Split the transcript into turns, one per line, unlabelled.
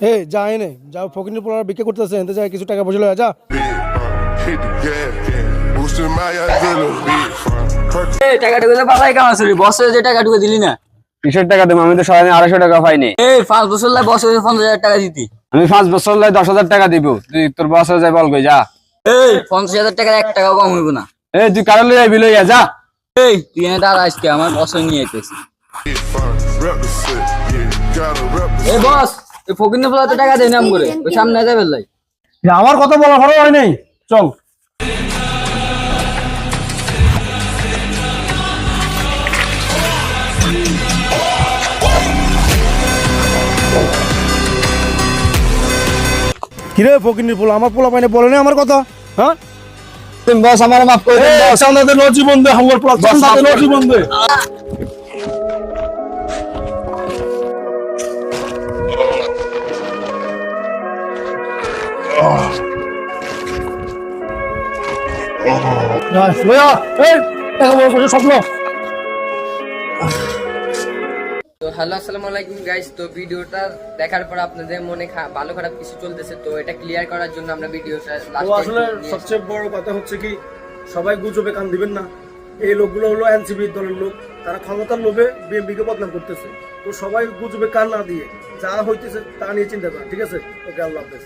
এই যা এনে যাও ফকিনের পোলার বিক্রি করতেছে এনতে যায় কিছু টাকা পয়সা লয়া যা।
এই টাকাটা গুলো বাবাই কাম আসলি বসে যে টাকা ঢুকে দিলি না।
কিসের টাকা দেবো? আমি তো সারাদিন 250 টাকা পাইনি।
এই 5 বছর লাই বসে 50,000 টাকা দিতি।
আমি 5 বছর লাই 10,000 টাকা দিব। তুই তোর বস হয়ে যাই বল কই যা।
এই 50,000 টাকার 1 টাকাও কম হইব না।
এই তুই কারণ লই আইবি লইয়া যা।
এই তুই এনে দাঁড়া আজকে আমার বসে নিয়ে আইতেছি। এই বস এই ফকিনের পোলাতে টাকা দেই নাম করে ওই সামনে যাবে লাই।
আমার কথা বলা ভালো হয় নাই, চল। কিরে ফকিনের পোলা, আমার পোলা পাইনে বলে না আমার কথা, হ্যাঁ?
তুমি বস আমার মাফ করে দেন বস।
চান্দাতে নো জীবন দে, আমার পোলা চান্দাতে নো জীবন দে। লয়া এই টাকা পয়সা সব লো।
তো হ্যালো আসসালামু আলাইকুম গাইস। তো ভিডিওটা দেখার পর আপনাদের মনে ভালো খারাপ কিছু চলতেছে, তো এটা ক্লিয়ার করার জন্য আমরা ভিডিওটা
তো আসলে সবচেয়ে বড় কথা হচ্ছে কি, সবাই গুজবে কান দিবেন না। এই লোকগুলো হলো এনসিপি দলের লোক, তারা ক্ষমতার লোভে বিএনপিকে বদনাম করতেছে। তো সবাই গুজবে কান না দিয়ে যা হইতেছে তা নিয়ে চিন্তা করেন, ঠিক আছে? ওকে, আল্লাহ হাফেজ।